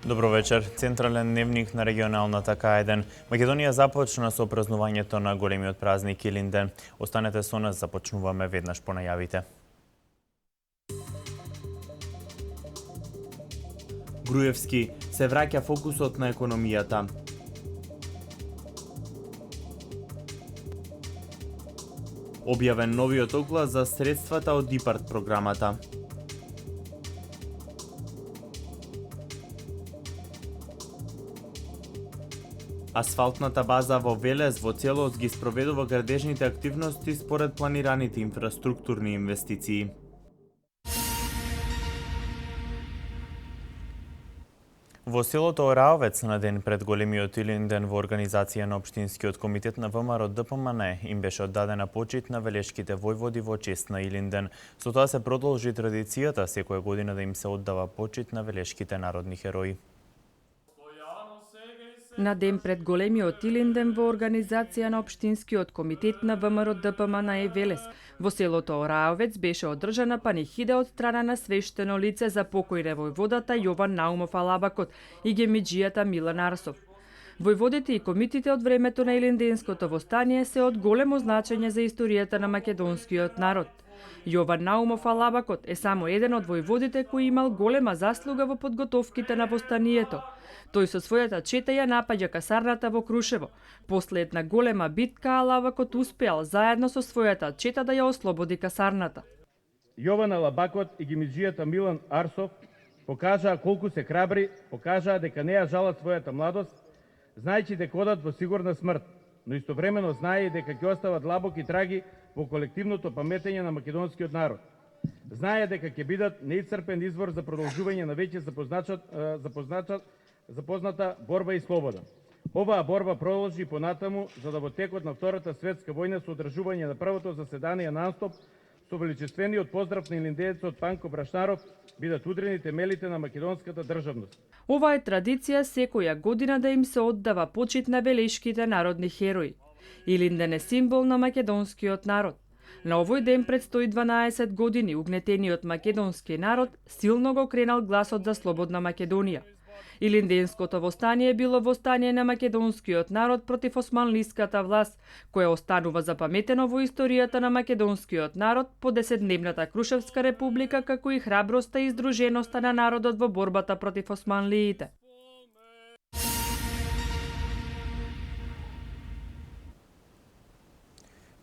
Добро вечер. Централен дневник на регионалната К1. Македонија започна со празнувањето на големиот празник Илинден. Останете со нас, започнуваме веднаш по најавите. Груевски се враќа фокусот на економијата. Објавен новиот оглас за средствата од ИПАРД програмата. Асфалтната база во Велес во целост ги спроведува градежните активности според планираните инфраструктурни инвестиции. Во селото Ораовец на ден пред големиот Илинден во организација на Општинскиот комитет на ВМРО ДПМН им беше оддадена почит на велешките војводи во чест на Илинден. Со тоа се продолжи традицијата секоја година да им се оддава почит на велешките народни херои. На ден пред големиот Илинден во организација на Општинскиот комитет на ВМРО ДПМН Велес во селото Ораовец беше одржана панихида од страна на свештено лице за покојне војводата Јован Наумов Алабакот и гемиџијата Милан Арсов. Војводите и комитите од времето на Илинденското востание се од големо значење за историјата на македонскиот народ. Јован Наумов Алабакот е само еден од војводите кој имал голема заслуга во подготовките на востанието. Тој со својата чета ја напаѓа касарната во Крушево. После една голема битка, Алабакот успеал заедно со својата чета да ја ослободи касарната. Јован Алабакот и гемиџијата Милан Арсов покажаа колку се храбри, покажаа дека не ја жалат својата младост, знаејќи дека одат во сигурна смрт, но истовремено знае дека ќе остават длабоки траги во колективното паметење на македонскиот народ. Знае дека ќе бидат неисцрпен извор за продолжување на веќе запозната борба и слобода. Оваа борба продолжи понатаму, за да во текот на Втората светска војна со одржување на првото заседание на Анстоп со величествениот поздрав на илиндеецот Панко Брашнаров бидат удрени темелите на македонската државност. Ова е традиција секоја година да им се оддава почит на велешките народни херои. Илинден е символ на македонскиот народ. На овој ден пред 112 години угнетениот македонски народ силно го кренал гласот за слободна Македонија. Илинденското востание било востание на македонскиот народ против османлиската власт, која останува запаметено во историјата на македонскиот народ по 10-дневната Крушевска република, како и храброста и издруженоста на народот во борбата против османлиите.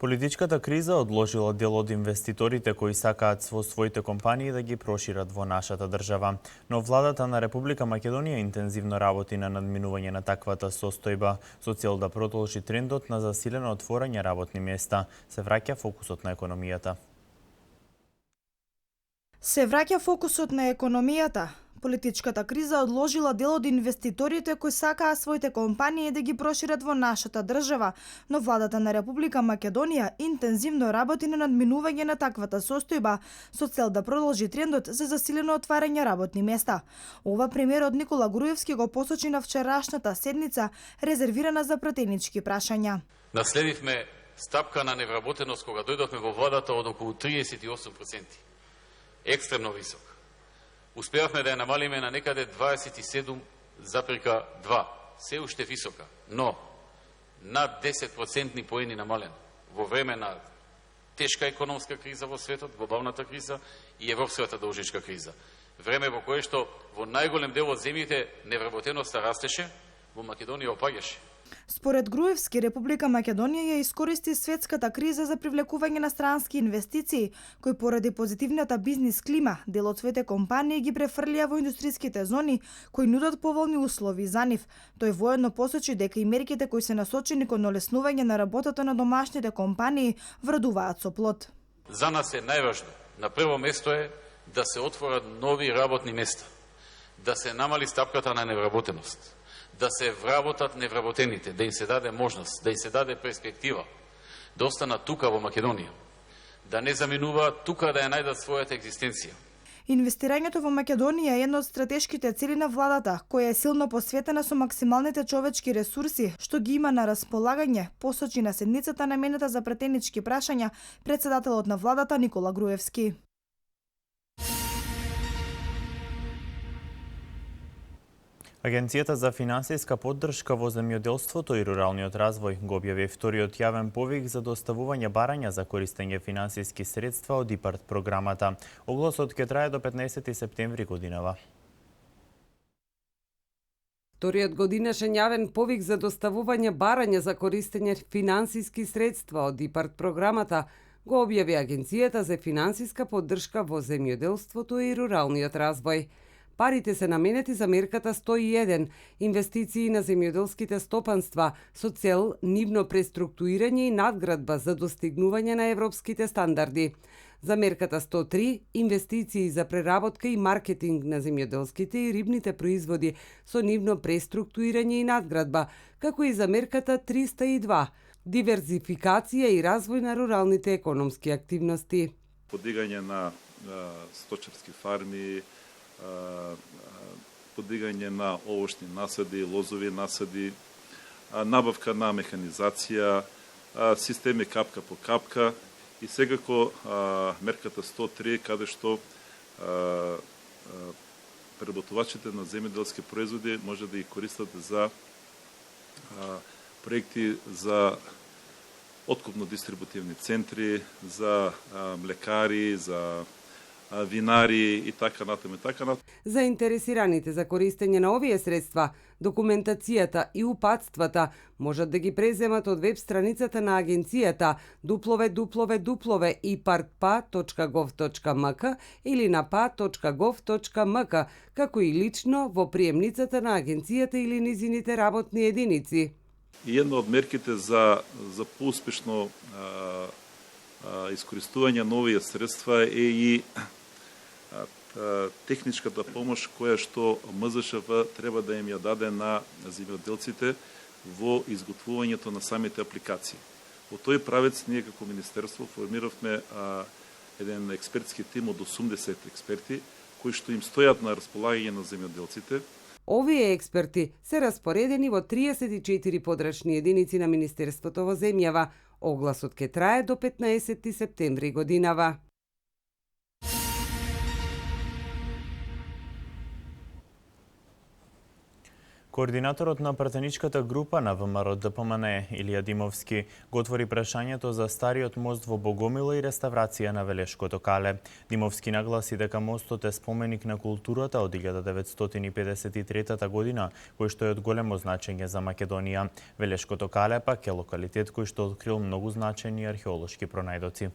Политичката криза одложила дел од инвеститорите кои сакаат во своите компании да ги прошират во нашата држава. Но владата на Република Македонија интензивно работи на надминување на таквата состојба со цел да продолжи трендот на засилено отворање работни места. Се враќа фокусот на економијата. Се враќа фокусот на економијата. Политичката криза одложила дел од инвеститорите кои сакаа своите компании да ги прошират во нашата држава, но владата на Република Македонија интензивно работи на надминување на таквата состојба со цел да продолжи трендот за засилено отварање работни места. Ова премиерот Никола Груевски го посочи на вчерашната седница резервирана за пратенички прашања. Наследивме стапка на невработеност кога дојдовме во владата од околу 38%. Екстремно висок. Успеавме да ја намалиме на некаде 27,2. Се уште висока, но над 10% поени намален во време на тешка економска криза во светот, глобалната криза и европската должничка криза. Време во кое што во најголем дел од земјите невработеноста растеше, во Македонија опаѓаше. Според Груевски, Република Македонија ја искористи светската криза за привлекување на странски инвестиции, кои поради позитивната бизнис клима, дел од своите компании ги префрлија во индустриските зони, кои нудат поволни услови за нив. Тој воедно посочи дека и мерките кои се насочени кон олеснување на работата на домашните компании врадуваат со плод. За нас е најважно, на прво место е да се отворат нови работни места, да се намали стапката на невработеност, да се вработат невработените, да им се даде можност, да им се даде перспектива, да останат тука во Македонија, да не заминуваат тука да ја најдат својата екзистенција. Инвестирањето во Македонија е една од стратешките цели на владата, која е силно посветена со максималните човечки ресурси, што ги има на располагање, посочи на седницата наменета за пратенички прашања председателот на владата Никола Груевски. Агенцијата за финансиска поддршка во земјоделството и руралниот развој го објави вториот јавен повик за доставување барања за користење финансиски средства од ИПАРД програмата. Огласот ќе трае до 15 септември годинава. Вториот годинашен јавен повик за доставување барања за користење финансиски средства од ИПАРД програмата го објави Агенцијата за финансиска поддршка во земјоделството и руралниот развој. Парите се наменети за мерката 101 инвестиции на земјоделските стопанства со цел нивно преструктурирање и надградба за достигнување на европските стандарди. За мерката 103 инвестиции за преработка и маркетинг на земјоделските и рибните производи со нивно преструктурирање и надградба, како и за мерката 302 диверзификација и развој на руралните економски активности. Подигање на сточарски фарми, подигање на овошни насади, лозови насади, набавка на механизација, системи капка по капка и секако мерката 103, каде што преработувачите на земјоделски производи може да ги користат за проекти за откупно-дистрибутивни центри, за млекари, за винари и така натаму. Заинтересираните за користење на овие средства, документацијата и упатствата можат да ги преземат од веб страницата на агенцијата www.ipardpa.gov.mk или на pa.gov.mk, како и лично во приемницата на агенцијата или низините работни единици. И една од мерките за поуспешно искористување на овие средства е и техничката помош која што МЗШВ треба да им ја даде на земјоделците во изготвувањето на самите апликации. Во тој правец ние како министерство формиравме еден експертски тим од 80 експерти кои што им стојат на располагање на земјоделците. Овие експерти се распоредени во 34 подрачни единици на Министерството во земјава. Огласот ќе трае до 15 септември годинава. Координаторот на пратеничката група на ВМРО ДПМН Илија Димовски го отвори прашањето за стариот мост во Богомила и реставрација на Велешкото кале. Димовски нагласи дека мостот е споменик на културата од 1953 година, кој што е од големо значење за Македонија. Велешкото кале пак е локалитет кој што открил многу значајни археолошки пронајдоци.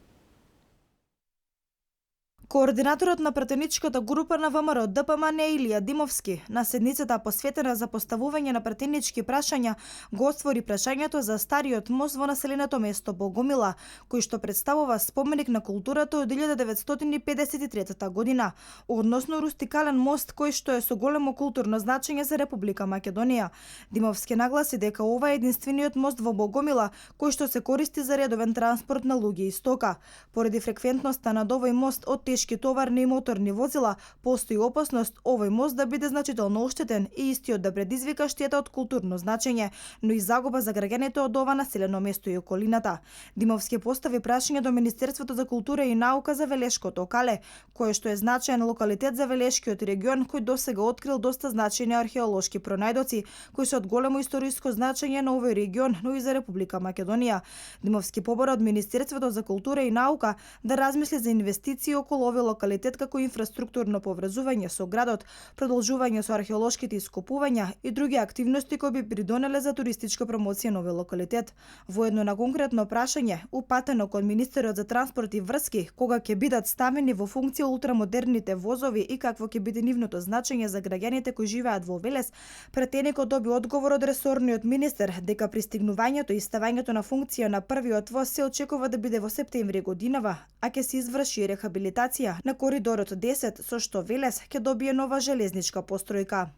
Координаторот на пратеничката група на ВМРО ДПМН Илија Димовски на седницата посветена за поставување на пратенички прашања го отвори прашањето за стариот мост во населеното место Богомила, кој што представува споменик на културата од 1953 година, односно рустикален мост кој што е со големо културно значење за Република Македонија. Димовски нагласи дека ова е единствениот мост во Богомила кој што се користи за редовен транспорт на луѓе и стока. Поради фреквентноста на овој мост од тешки товарни и моторни возила, постои опасност овој мост да биде значително оштетен и истиот да предизвика штета од културно значење, но и загуба за граѓаните од ова населено место и околината. Димовски постави прашање до Министерството за култура и наука за Велешкото кале, кое што е значаен локалитет за Велешкиот регион кој досега открил доста значајни археолошки пронајдоци, кои се од големо историско значење на овој регион, но и за Република Македонија. Димовски побара од Министерството за култура и наука да размисли за инвестиции околу овој локалитет како инфраструктурно поврзување со градот, продолжување со археолошките ископувања и други активности кои би придонеле за туристичка промоција на овој локалитет. Воедно на конкретно прашање, упатено кон Министерот за транспорт и врски, кога ќе бидат ставени во функција ултрамодерните возови и какво ќе биде нивното значење за граѓаните кои живеат во Велес, пратеникот доби одговор од ресорниот министер дека пристигнувањето и ставањето на функција на првиот воз се очекува да биде во септември годинава, а ќе се изврши рехабилитација на коридорот 10, со што Велес ќе добие нова железничка постројка.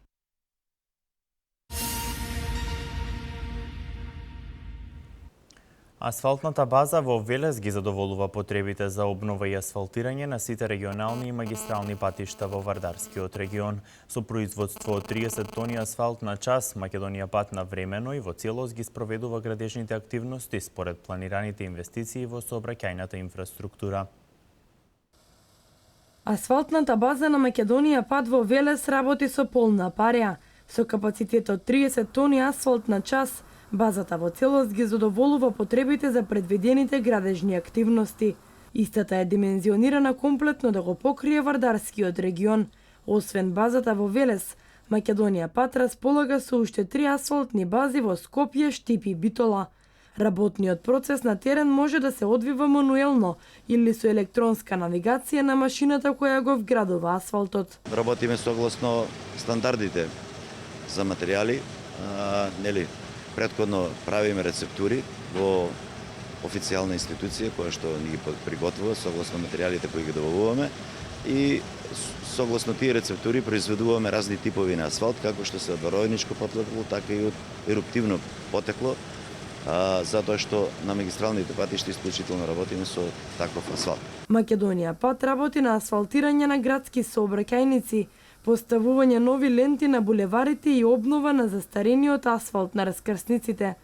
Асфалтната база во Велес ги задоволува потребите за обнова и асфалтирање на сите регионални и магистрални патишта во Вардарскиот регион. Со производство од 30 тони асфалт на час, Македонија пат на времено и во целост ги спроведува градежните активности според планираните инвестиции во сообраќајната инфраструктура. Асфалтната база на Македонија пат во Велес работи со полна пареа. Со капацитет од 30 тони асфалт на час, базата во целост ги задоволува потребите за предвидените градежни активности. Истата е димензионирана комплетно да го покрие Вардарскиот регион. Освен базата во Велес, Македонија Пат располага со уште 3 асфалтни бази во Скопје, Штип и Битола. Работниот процес на терен може да се одвива мануелно или со електронска навигација на машината која го вградува асфалтот. Работиме согласно стандардите за материјали, претходно правиме рецептури во официјална институција која што ни ги приготвува согласно материјалите кои ги добавуваме и согласно тие рецептури произведуваме разни типови на асфалт, како што се од варовничко потекло, така и од еруптивно потекло, затоа што на магистралните патишта исклучително работиме со таков асфалт. Македонија Пат работи на асфалтирање на градски сообраќајници, поставување нови ленти на булеварите и обнова на застарениот асфалт на раскрсниците.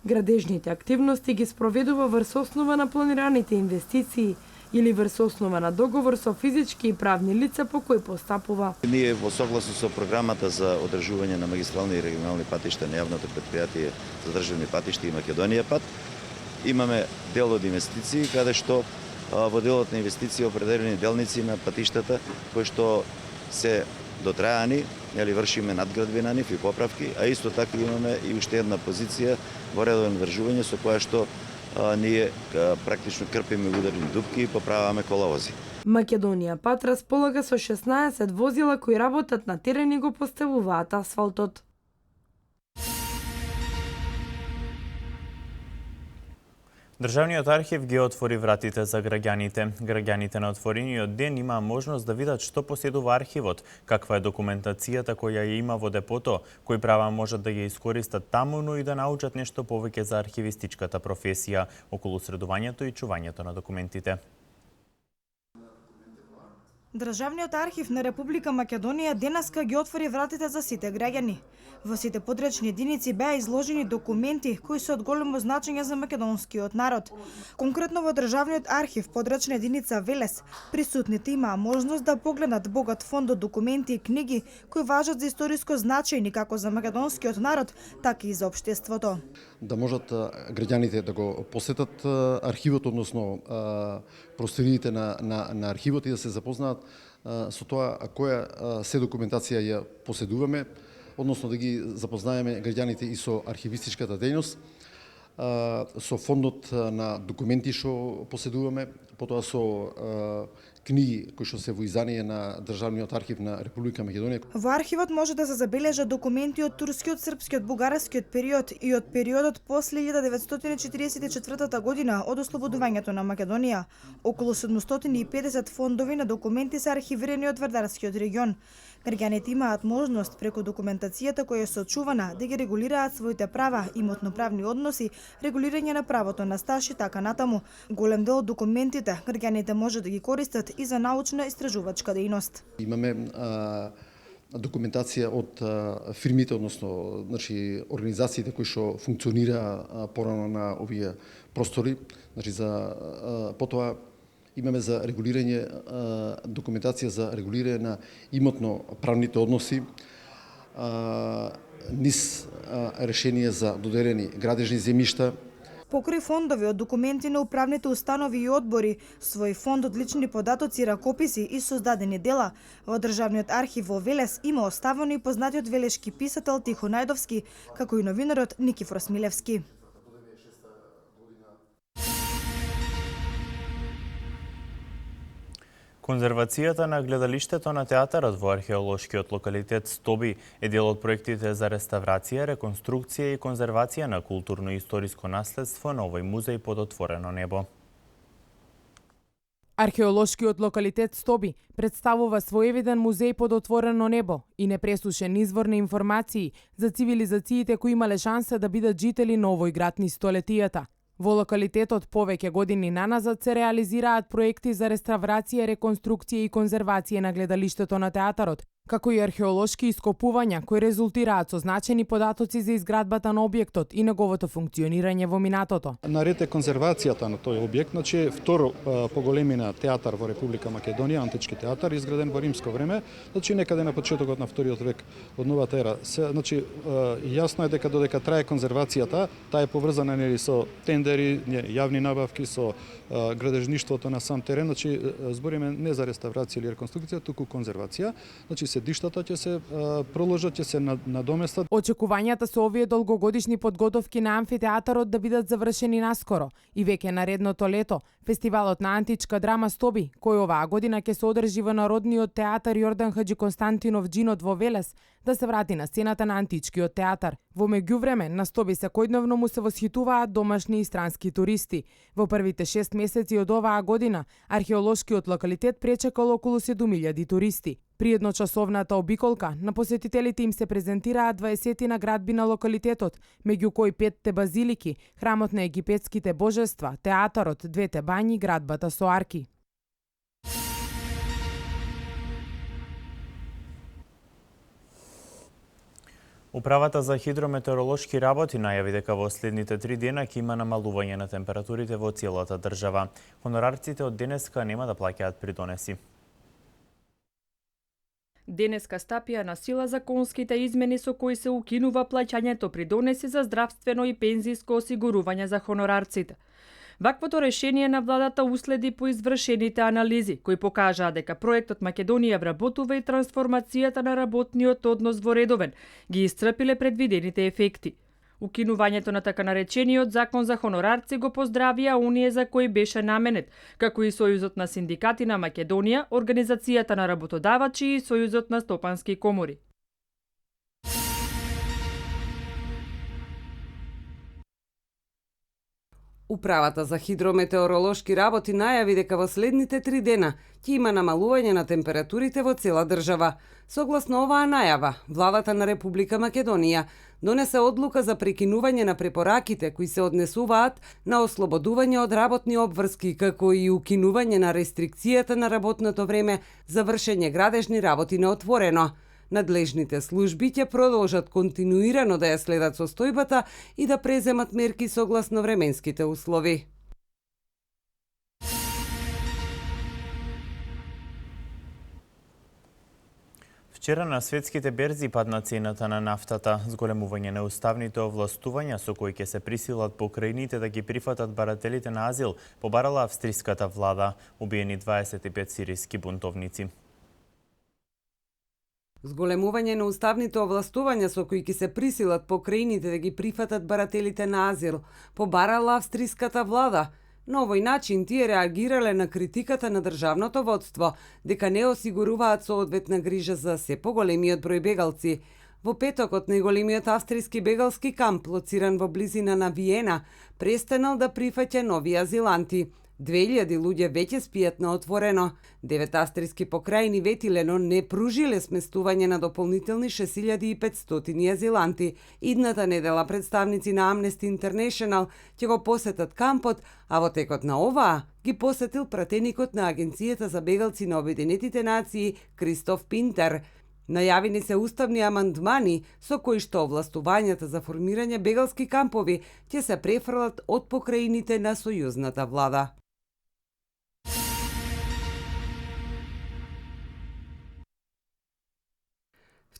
Градежните активности ги спроведува врз основа на планираните инвестиции или врз основа на договор со физички и правни лица по кои постапува. Ние во согласно со програмата за одржување на магистрални и регионални патишта на јавното предпријатие за државни патишта и Македонија Пат, имаме дел од инвестиции каде што во делот на инвестиции определени делници на патиштата кои што се дотрајани, вршиме надградби на нив и поправки, а исто така имаме и уште една позиција во редовно одржување со која што ние практично крпиме ударни дупки и поправаме коловози. Македонија Пат располага со 16 возила кои работат на терен и го поставуваат асфалтот. Државниот архив ги отвори вратите за граѓаните. Граѓаните на отворениот ден имаа можност да видат што поседува архивот, каква е документацијата која ја има во депото, кои права можат да ја искористат таму, но и да научат нешто повеќе за архивистичката професија околу средувањето и чувањето на документите. Државниот архив на Република Македонија денеска ги отвори вратите за сите граѓани. Во сите подречни единици беа изложени документи кои се од големо значење за македонскиот народ. Конкретно во Државниот архив подречна единица Велес, присутните имаа можност да погледнат богат фонд од документи и книги кои важат за историско значајни како за македонскиот народ, така и за општеството. Да можат граѓаните да го посетат архивот, односно просториите на архивот и да се запознаат со тоа која се документација ја поседуваме, односно да ги запознаеме граѓаните и со архивистичката дејност, со фондот на документи што поседуваме, потоа со книги кои што се во издание на Државниот архив на Република Македонија. Во архивот може да се забележат документи од турскиот, српскиот, бугарскиот период и од периодот после 1944 година од ослободувањето на Македонија. Околу 750 фондови на документи се архивирани од Вардарскиот регион. Граѓаните имаат можност преку документацијата која е сочувана да ги регулираат своите права, имотно-правни односи, регулирање на правото на стаж и така натаму. Голем дел од документите граѓаните може да ги користат и за научна истражувачка дејност. Имаме документација од фирмите, односно организациите кои што функционира порано на овие простори, за потоа имаме за регулирање документација за регулирање на имотно-правните односи, низ решение за доделени градежни земјишта. Покрај фондови од документи на управните установи и одбори, свој фонд од лични податоци, ракописи и создадени дела, во Државниот архив во Велес има оставено и познатиот велешки писател Тихо Најдовски, како и новинарот Никифор Смилевски. Конзервацијата на гледалиштето на театарот во археолошкиот локалитет Стоби е дел од проектите за реставрација, реконструкција и конзервација на културно-историско наследство на овој музеј под отворено небо. Археолошкиот локалитет Стоби представува своевиден музеј под отворено небо и непресушен извор на информации за цивилизациите кои имале шанса да бидат жители на овој град низ столетијата. Во локалитетот повеќе години наназад се реализираат проекти за реставрација, реконструкција и конзервација на гледалиштето на театарот, како и археолошки ископувања кои резултираат со значени податоци за изградбата на објектот и неговото функционирање во минатото. Наред е конзервацијата на тој објект, значи второ по големина театар во Република Македонија, антички театар, изграден во римско време, значи некаде на почетокот на вториот век од новата ера. Значи јасно е дека додека трае конзервацијата, таа е поврзана нели со тендери, јавни набавки, со градежништвото на сам терен, значи збориме не за реставрација или реконструкција, туку конзервација. Значи седиштата ќе се проложат, ќе се надоместат. Очекувањата со овие долгогодишни подготовки на амфитеатарот да бидат завршени наскоро и веќе наредното лето фестивалот на античка драма Стоби, кој оваа година ќе се одржи во Народниот театар Јордан Хаџи Константинов Џинот во Велес, да се врати на сцената на античкиот театар. Во меѓувреме на Стоби секојдневно му се восхитуваат домашни и странски туристи. Во првите 6 месеци од оваа година археолошкиот локалитет пречекал околу 7000 туристи. При едночасовната обиколка на посетителите им се презентираат 20 наградби на локалитетот, меѓу кои 5 базилики, храмот на египетските божества, театарот, 2 бањи, градбата со арки. Управата за хидрометеоролошки работи најави дека во следните 3 дена ќе има намалување на температурите во целата држава. Хонорарците од денеска нема да плаќаат придонеси. Денеска стапија на сила законските измени со кои се укинува плаќањето придонеси за здравствено и пензиско осигурување за хонорарците. Ваквото решение на владата уследи по извршените анализи, кои покажаа дека проектот Македонија вработува и трансформацијата на работниот однос во редовен ги исцрпиле предвидените ефекти. Укинувањето на така наречениот закон за хонорарци го поздравија оние за кои беше наменет, како и Сојузот на синдикати на Македонија, Организацијата на работодавачи и Сојузот на стопански комори. Управата за хидрометеоролошки работи најави дека во следните 3 дена ќе има намалување на температурите во цела држава. Согласно оваа најава, владата на Република Македонија донесе одлука за прекинување на препораките кои се однесуваат на ослободување од работни обврски, како и укинување на рестрикцијата на работното време за вршење градежни работи на отворено. Надлежните служби ќе продолжат континуирано да ја следат состојбата и да преземат мерки согласно временските услови. Вчера на светските берзи падна цената на нафтата, зголемување неуставните овластувања со кои ќе се присилат покрајните да ги прифатат барателите на азил, побарала австриската влада, убиени 25 сиријски бунтовници. Зголемување на уставните овластувања со кои ќе се присилат покрајните да ги прифатат барателите на азил, побарала австриската влада. На овој начин тие реагирале на критиката на државното водство дека не осигуруваат соодветна грижа за се поголемиот број бегалци. Во петокот најголемиот австријски бегалски камп, лоциран во близина на Виена, престанал да прифаќа нови азиланти. 2000 луѓе веќе спијат на отворено. 9 австријски покрајни ветиле, но не пружиле сместување на дополнителни 6500 азиланти. Идната недела представници на Amnesty International ќе го посетат кампот, а во текот на оваа ги посетил пратеникот на Агенцијата за бегалци на Обединетите нации Кристоф Пинтер. Најавени се уставни амандмани со кои што овластувањата за формирање бегалски кампови ќе се префрлат од покрајните на сојузната влада.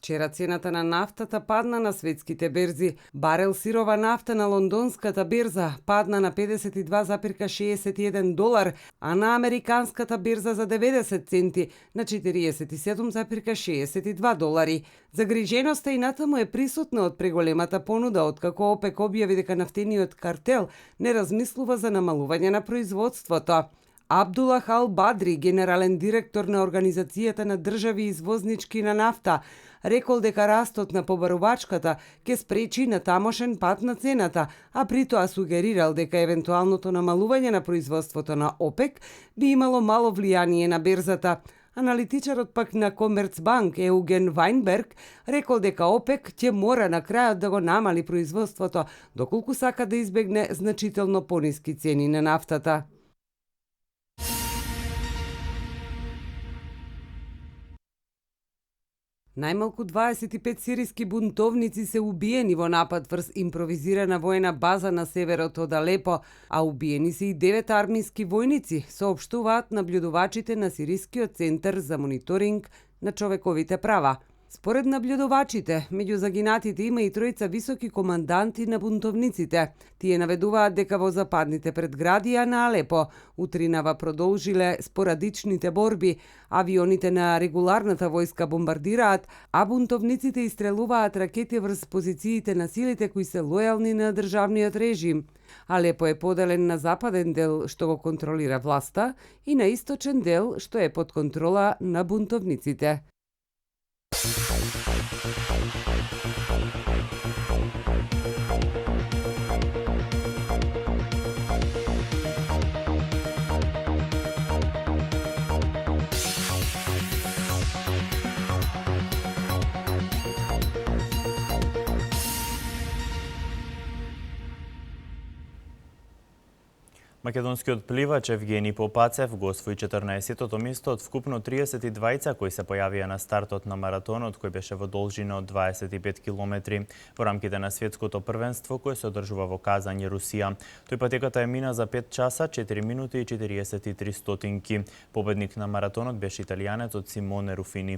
Вчера цената на нафтата падна на светските берзи. Барел сирова нафта на лондонската берза падна на $52,61, а на американската берза за 90 центи на $47,62. Загриженоста и натаму е присутна од преголемата понуда, откако ОПЕК објави дека нафтениот картел не размислува за намалување на производството. Абдулах Ал Бадри, генерален директор на Организацијата на држави извознички на нафта, рекол дека растот на побарувачката ќе спречи на тамошен пат на цената, а при тоа сугерирал дека евентуалното намалување на производството на ОПЕК би имало мало влијание на берзата. Аналитичарот пак на Комерцбанк Еуген Вајнберг рекол дека ОПЕК ќе мора на крајот да го намали производството, доколку сака да избегне значително пониски цени на нафтата. Најмалку 25 сириски бунтовници се убиени во напад врз импровизирана воена база на северот од Алепо, а убиени се и 9 армиски војници, соопштуваат наблюдувачите на Сирискиот центар за мониторинг на човековите права. Според наблюдувачите, меѓу загинатите има и тројца високи команданти на бунтовниците. Тие наведуваат дека во западните предградија на Алепо утринава продолжиле спорадичните борби, авионите на регуларната војска бомбардираат, а бунтовниците истрелуваат ракети врз позициите на силите кои се лојални на државниот режим. Алепо е поделен на западен дел што го контролира власта и на источен дел што е под контрола на бунтовниците. Македонскиот пливач Евгени Попацев го освои 14-тото место од вкупно 32 кои се појавија на стартот на маратонот кој беше во должина од 25 километри во рамките на светското првенство кој се одржува во Казање, Русија. Тој патеката е мина за 5 часа, 4 минути и 43 стотинки. Победник на маратонот беше италијанецот Симоне Руфини.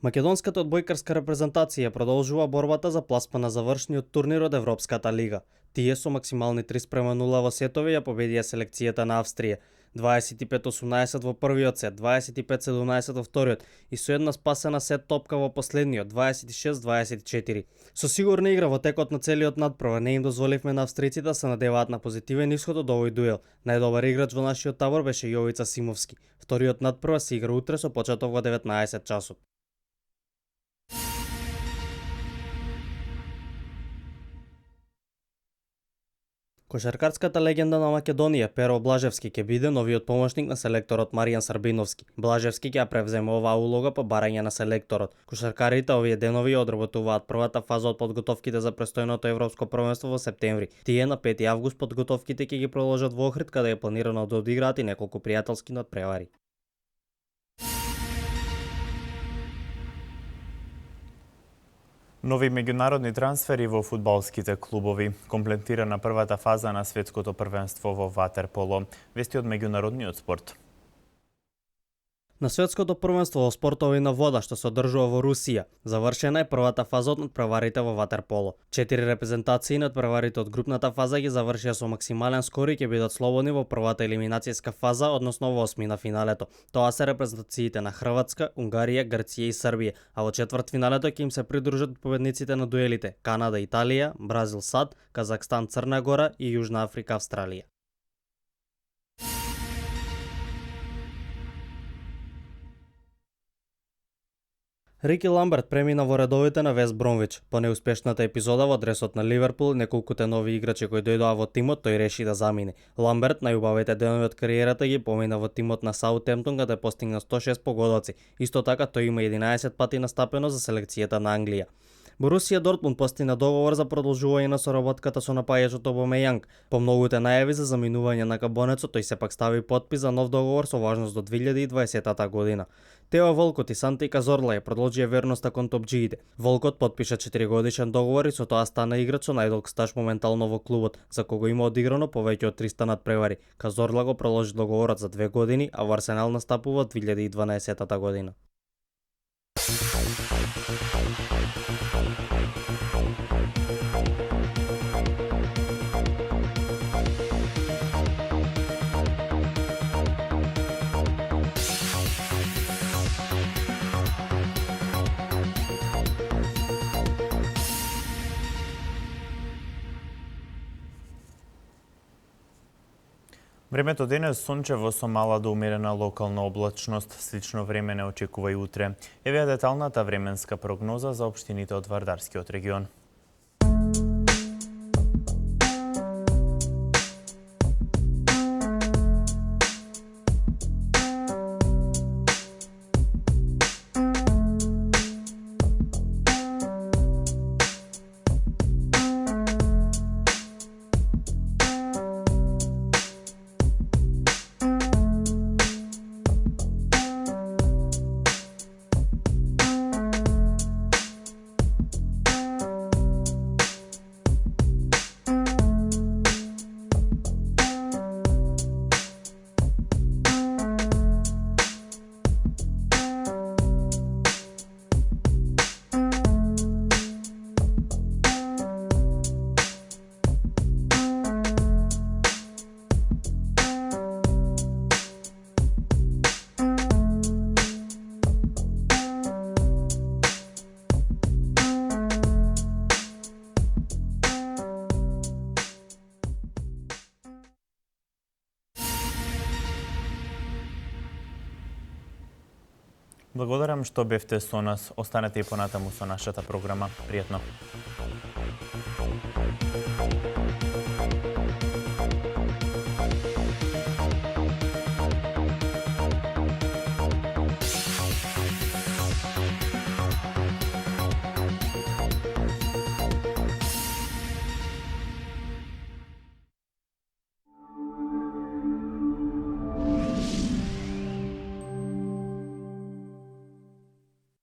Македонската одбојкарска репрезентација продолжува борбата за пласма на завршниот турнир од Европската лига. Тие со максимални 3:0 во сетови ја победија селекцијата на Австрија. 25-18 во првиот сет, 25-17 во вториот и со една спасена сет топка во последниот, 26-24. Со сигурна игра во текот на целиот надпревар не им дозволивме на австриците да се надеваат на позитивен исход од овој дуел. Најдобар играч во нашиот табор беше Јовица Симовски. Вториот надпревар се игра утре со почеток во 19 часот. Кошаркарската легенда на Македонија Перо Блажевски ќе биде новиот помошник на селекторот Маријан Сарбиновски. Блажевски ќе ја превземе оваа улога по барање на селекторот. Кошаркарите овие денови одработуваат првата фаза од подготовките за престојното европско првенство во септември. Тие на 5 август подготовките ќе ги продолжат во Охрид каде е планирано да одиграат и неколку пријателски надпревари. Нови меѓународни трансфери во фудбалските клубови. Комплетирана првата фаза на светското првенство во ватерполо. Вести од меѓународниот спорт. На светското првенство во спортови на вода што се одржува во Русија, завршена е првата фаза од надпреварите во ватерполо. 4 репрезентации надпреварите од групната фаза ги завршија со максимален скор и ќе бидат слободни во првата елиминацијска фаза, односно во осмина финалето. Тоа се репрезентациите на Хрватска, Унгарија, Грција и Србија, а во четвртфиналето ќе им се придружат победниците на дуелите Канада, Италија, Бразил, САД, Казахстан, Црна Гора и Јужна Африка, Австралија. Рики Ламберт премина во редовите на Вест Бромвич. По неуспешната епизода во дресот на Ливерпул, неколкуте нови играчи кои дојдоа во тимот, тој реши да замине. Ламберт најубавите денови од кариерата ги помина во тимот на Саутемптон каде постигна 106 погодоци. Исто така тој има 11 пати настапено за селекцијата на Англија. Борусија Дортмунд постигна договор за продолжување на соработката со напајачот Обамејанг. По многуте најави за заминување на габонецот, тој сепак стави подпис за нов договор со важност до 2020 година. Тео Волкот и Санти Казорлај продолжија верноста кон топџиите. Волкот подпиша 4-годишен договор и со тоа стана играч со најдолг стаж моментално во клубот, за кого има одиграно повеќе од 300 надпревари. Казорла го продолжи договорот за 2 години, а во Арсенал настапува од 2012 година. Времето денес сончево со мала до умерена локална облачност, слично време не очекува и утре. Еве деталната временска прогноза за општините од Вардарскиот регион. Благодарам што бевте со нас. Останете и понатаму со нашата програма. Пријатно.